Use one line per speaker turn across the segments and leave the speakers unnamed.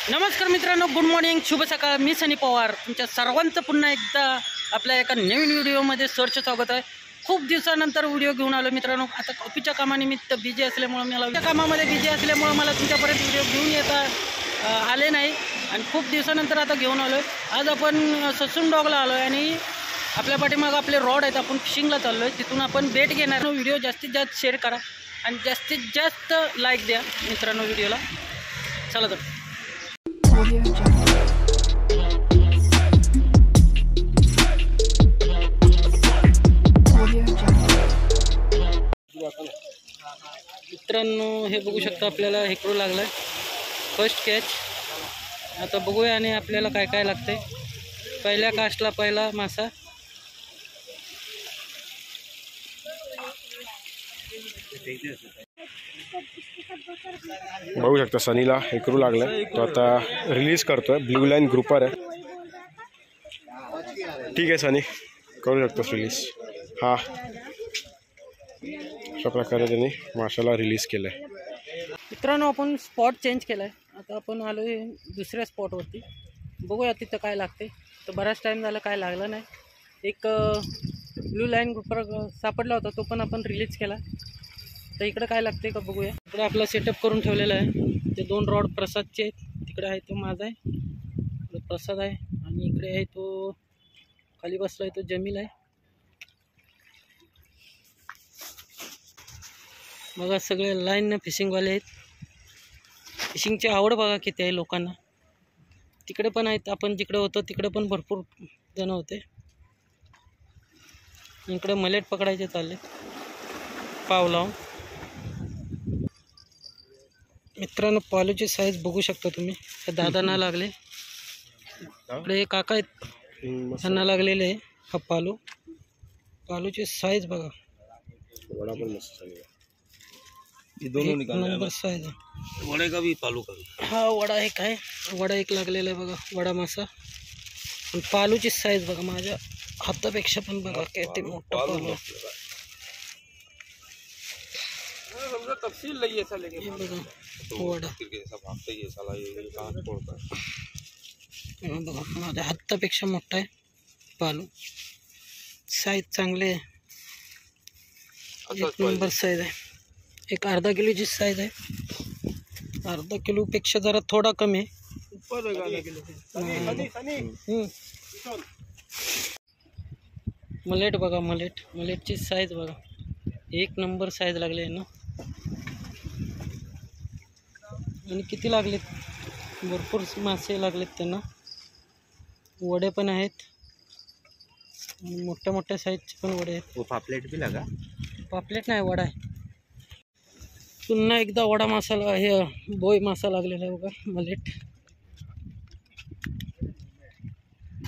नमस्कार मित्रांनो, good morning, शुभ सकाळ. मी सनी पवार तुमच्या सर्वांचं पुन्हा एकदा आपल्या एका नवीन व्हिडिओमध्ये सरचं स्वागत आहे. खूप दिवसानंतर व्हिडिओ घेऊन आलो मित्रांनो. आता ऑफिसच्या कामानिमित्त बिझी असल्यामुळं मला कामामध्ये बिझी असल्यामुळं मला तुमच्यापर्यंत व्हिडिओ घेऊन येता आले नाही आणि खूप दिवसानंतर आता घेऊन आलो आहे. आज आपण ससून डॉगला आलो आहे आणि आपल्या पाठीमागं आपले रॉड आहेत. आपण फिशिंगला चाललो आहे. तिथून आपण बेट घेणार. व्हिडिओ जास्तीत जास्त शेअर करा आणि जास्तीत जास्त लाईक द्या मित्रांनो व्हिडिओला. चला तर मित्रांनो, हे बघू शकता आपल्याला हेकरू लागलाय. First catch. आता बघूया आणि आपल्याला काय काय लागतंय. पहिल्या कास्टला पहिला मासा.
बघू शकता सनीला हेकरू लागलाय. तो आता रिलीज करतोय. ब्ल्यू लाईन ग्रुपर आहे. ठीक आहे सनी, करू शकतोस रिलीज. हा, अशा प्रकारे त्यांनी माशाला रिलीज केलंय.
मित्रांनो, आपण स्पॉट चेंज केलाय. आता आपण आलोय दुसऱ्या स्पॉटवरती. बघूया तिथं काय लागते. तर बराच टाईम झाला काय लागला नाही. एक ब्ल्यू लाईन ग्रुपर सापडला होता, तो पण आपण रिलीज केला. तर इकडे काय लागते का बघूया. इकडे आपला सेटअप करून ठेवलेला आहे. ते 2 रॉड प्रसादचे आहेत. तिकडे आहे तो माझा आहे, इकडे प्रसाद आहे आणि इकडे आहे तो खाली बसला आहे तो जमील आहे. बघा सगळे लाईननं फिशिंगवाले आहेत. फिशिंगची आवड बघा किती आहे लोकांना. तिकडे पण आहेत. आपण जिकडे होतो तिकडे पण भरपूर जण होते. इकडे मलेट पकडायचे चालले पाव लावून. मित्रांनो, पालूची साईज बघू शकता तुम्ही. दादांना लागले. इकडे काका आहेत, त्यांना लागलेले आहे. हा पालूची साईज बघा.
वडा पण मस्त झाला.
नंबर साईज आहे.
वड़े का भी पालू का भी.
हा वडा एक आहे. वडा एक लागलेला आहे बघा. वडा मासा. पण पालूची साईज बघा, माझ्या हातापेक्षा पण बघा किती मोठा पालू.
तफसील लगी ऐसा लेके
बघा वडा
भागता ही साला ये कहां छोड़ता है.
बघा माझ्या हातापेक्षा मोठा आहे पालू. साईज चांगले आहे. एक नंबर साईज आहे. एक अर्धा किलोची साईज आहे. अर्धा किलोपेक्षा जरा थोडा कमी आहे. मलेट बघा, मलेटची साईज बघा. एक नंबर साईज लागले आहे ना. आणि किती लागलेत, भरपूर मासे लागलेत त्यांना. वडे पण आहेत, मोठ्या मोठ्या साईजचे पण वडे आहेत.
पापलेट भी लगा.
पापलेट नाही, वडा आहे. पुन्हा एकदा वडा मसाला हे बोई मासा लागलेला आहे बघा. मलेट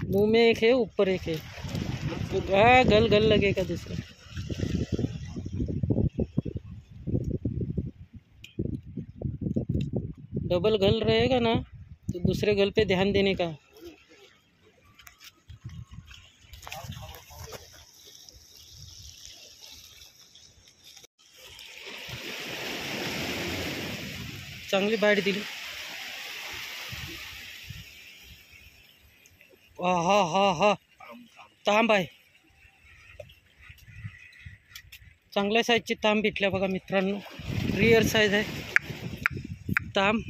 मुंह में एक है, ऊपर एक है. हाँ, गल गल लगेगा दूसरा. डबल गल रहेगा ना तो दूसरे गल पे ध्यान देने का. चांगली बाईट दिली. हा हा हा, तांब आहे. चांगल्या साईजची तांब भेटल्या बघा मित्रांनो. रिअर साईज आहे तांब.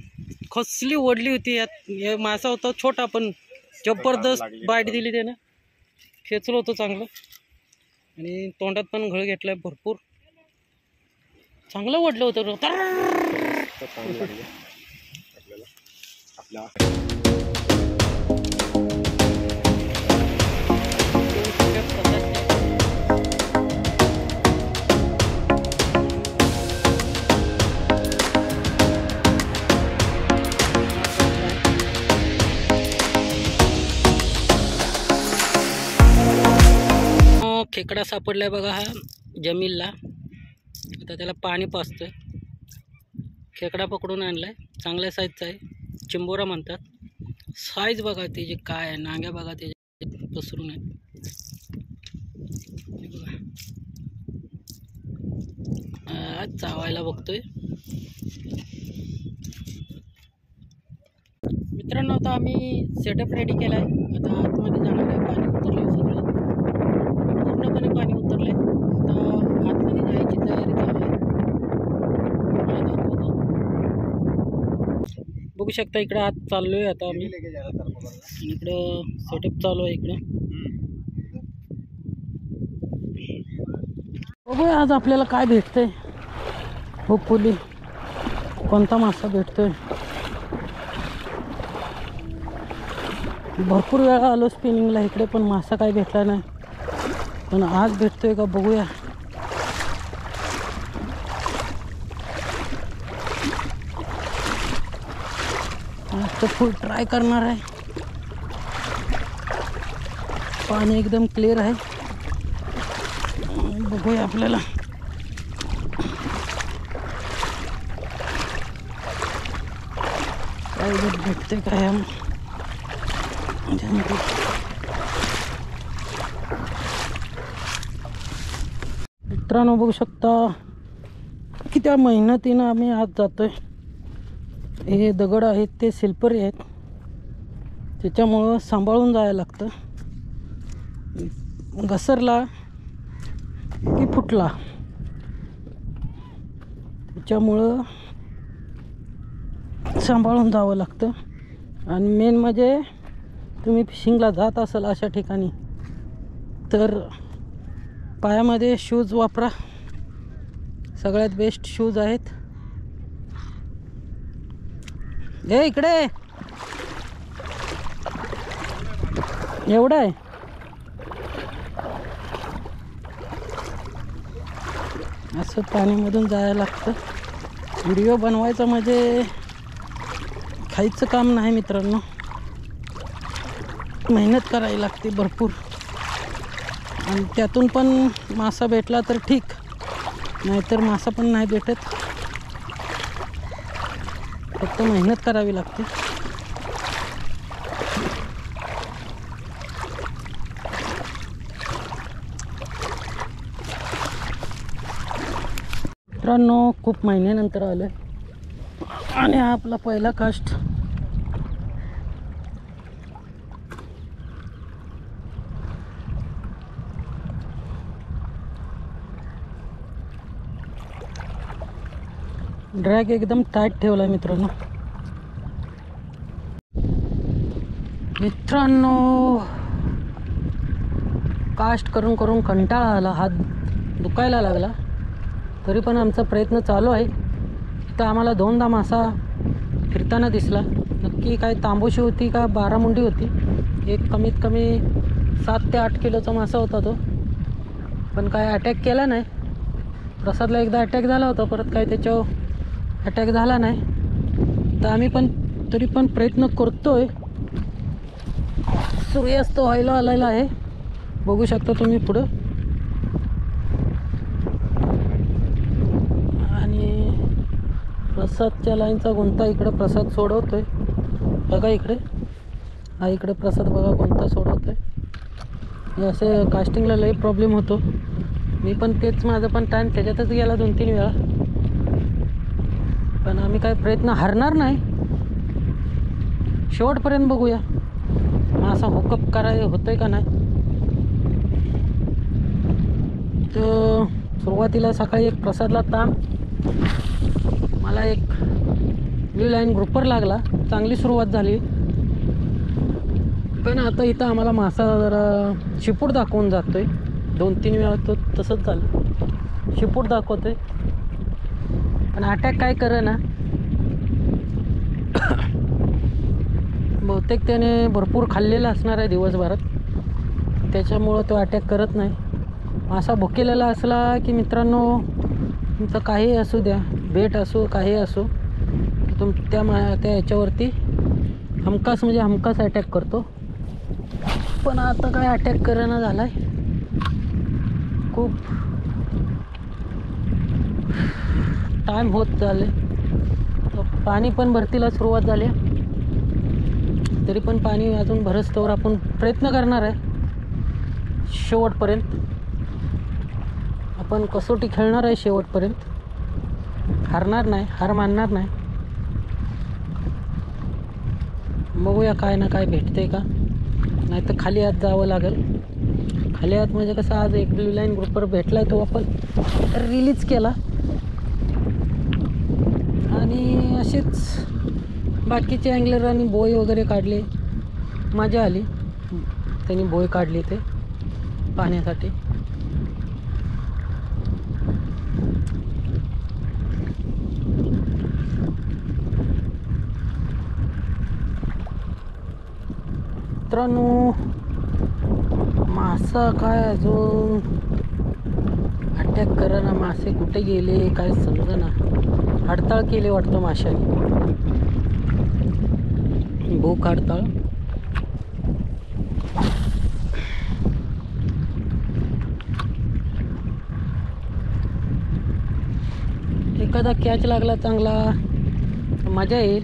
कसली ओढली होती यात. मासा होता छोटा पण जबरदस्त बाईट दिली त्यानं. खेचलं होतं चांगलं आणि तोंडात पण घळ घेतलाय भरपूर. चांगलं ओढलं होतं. खेकडा सापडलाय बघा हा जमीलला. आता त्याला पाणी पाजतोय. खेकडा पकडून आणलाय. चांगल्या साईजचा आहे. चिंबोरा म्हणतात. साईज बघा त्याची काय आहे. नांग्या बघा त्याचे पसरून आहे. चावायला बघतोय. मित्रांनो आता आम्ही सेटअप रेडी केला आहे. आता आतमध्ये जाणार आहे. पाणी उतरलं सगळं, पूर्णपणे पाणी उतरलं आहे. आता आतमध्ये जायची तयारी चालू आहे. तुम्हाला दाखवतो. बघू शकता इकडे आत चाललो आहे आता आम्ही. इकडं सेटअप चालू आहे इकडे. बघूया आज आपल्याला काय भेटतंय. होपफुली कोणता मासा भेटतोय. भरपूर वेळा आलो स्पिनिंगला इकडे, पण मासा काय भेटला नाही. पण आज भेटतोय का बघूया. आज तर फुल ट्राय करणार आहे. पाणी एकदम क्लिअर आहे. बघूया आपल्याला काय भेटते काय. मित्रांनो बघू शकता किती मेहनतीनं आम्ही आज जातोय. हे दगड आहेत ते सिल्परी आहेत, त्याच्यामुळं सांभाळून जायला लागतं. घसरला की फुटला, त्याच्यामुळं सांभाळून जावं लागतं. आणि मेन म्हणजे तुम्ही फिशिंगला जात असाल अशा ठिकाणी तर पायामध्ये शूज वापरा. सगळ्यात बेस्ट शूज आहेत. हे इकडे एवढं आहे. असं पाण्यामधून जायला लागतं. व्हिडिओ बनवायचा म्हणजे खायचं काम नाही मित्रांनो. मेहनत करावी लागते भरपूर. आणि त्यातून पण मासा भेटला तर ठीक, नाहीतर मासा पण नाही भेटत. फक्त मेहनत करावी लागते. मित्रांनो खूप महिन्यानंतर आलो आणि हा आपला पहिला कास्ट. ड्रॅग एकदम टाईट ठेवला आहे मित्रांनो. कास्ट करून करून कंटाळा आला, हात दुखायला लागला. तरी पण आमचा प्रयत्न चालू आहे. तर आम्हाला 2दा मासा फिरताना दिसला. नक्की काय तांबोशी होती का बारामुंडी होती. एक कमीत कमी 7 ते 8 किलोचा मासा होता तो. पण काय अटॅक केला नाही. प्रसादला एकदा अटॅक झाला होता, परत काय त्याच्यावर अटॅक झाला नाही. तर आम्ही पण तरी पण प्रयत्न करतोय. सूर्यास्त व्हायला आलेला आहे, बघू शकता तुम्ही पुढं. आणि प्रसादच्या लाईनचा गुंता इकडं प्रसाद सोडवतोय. बघा इकडे, हा इकडे प्रसाद बघा गुंता सोडवतोय. हे असे कास्टिंगला लई प्रॉब्लेम होतो. मी पण तेच, माझं पण टाईम त्याच्यातच गेला 2-3 वेळा. पण आम्ही काय प्रयत्न हारणार नाही. शेवटपर्यंत बघूया मासा हुकअप होतोय का नाही. तर सुरुवातीला सकाळी एक प्रसादला ताण, मला एक ब्ल्यू लाईन ग्रुपर लागला. चांगली सुरुवात झाली. पण आता इथं आम्हाला मासा जरा शिपूट दाखवून जातोय. 2-3 वेळा तो तसंच झालं, शिपूट दाखवतोय. पण अटॅक काय करे ना. बहुतेक त्याने भरपूर खाल्लेलं असणार आहे दिवसभरात, त्याच्यामुळं तो अटॅक करत नाही. मासा भुकेलेला असला की मित्रांनो, तुमचं काही असू द्या, बेट असो काही असो, त्या ह्याच्यावरती हमखास म्हणजे हमखास अटॅक करतो. पण आता काय अटॅक करणं झाला आहे. खूप टाईम होत चालले. पाणी पण भरतीला सुरुवात झाली. तरी पण पाणी अजून भरस्तवर आपण प्रयत्न करणार आहे. शेवटपर्यंत आपण कसोटी खेळणार आहे. शेवटपर्यंत हारणार नाही, हार मानणार नाही. बघूया काय ना काय भेटते का, नाही तर खाली आत जावं लागेल. खाली आत म्हणजे कसं, आज एक ब्ल्यू लाईन ग्रुपर भेटला तो आपण रिलीज केला आणि असेच बाकीचे अँगलर आणि बोय वगैरे काढले. मजा आली, त्यांनी बोय काढली ते पाहण्यासाठी. मित्रांनो मासा काय अजून अटॅक करा ना, मासे कुठे गेले काय समजा ना. हडताळ केले वाटतं माशाने, भूक हडताळ. एखादा कॅच लागला चांगला मजा येईल,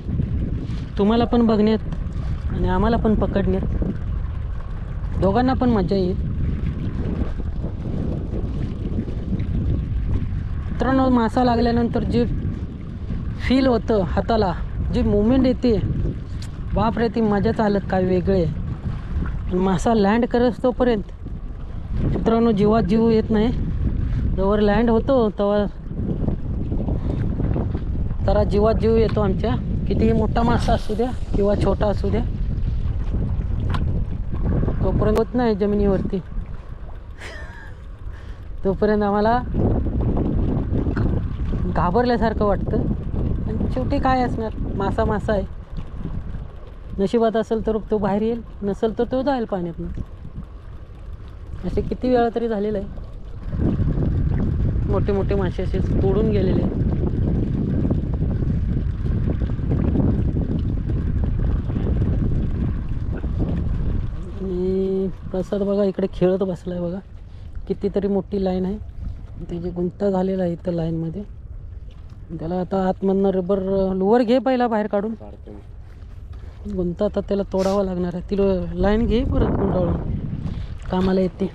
तुम्हाला पण बघण्यात आणि आम्हाला पण पकडण्यात, दोघांना पण मजा येईल. मित्रांनो मासा लागल्यानंतर जे फील होतं हाताला, जी मुवमेंट येते, बापरे ती मजा चालत काय वेगळे. मासा लँड करत तोपर्यंत मित्रांनो जीवात जीव येत नाही. जेव्हा लँड होतो तेव्हा जरा जीवात जीव येतो आमच्या. कितीही मोठा मासा असू द्या किंवा छोटा असू द्या, तोपर्यंत होत नाही जमिनीवरती. तोपर्यंत आम्हाला घाबरल्यासारखं वाटतं. आणि शेवटी काय असणार, मासा मासा आहे. नशिबात असेल तर तो बाहेर येईल, नसेल तर तो जाईल पाण्यातून. असे किती वेळा तरी झालेलं आहे. मोठे मोठे मासे असे तोडून गेलेले. आणि प्रसाद बघा इकडे खेळत बसला आहे बघा. कितीतरी मोठी लाईन आहे, त्याची गुंता झालेला आहे इथं लाईनमध्ये. त्याला आता आतमधनं रबर लुवर घे पहिला बाहेर काढून. गुंता आता त्याला तोडावं लागणार आहे. तिला लाईन घे परत गुंडाळून, कामाला येते.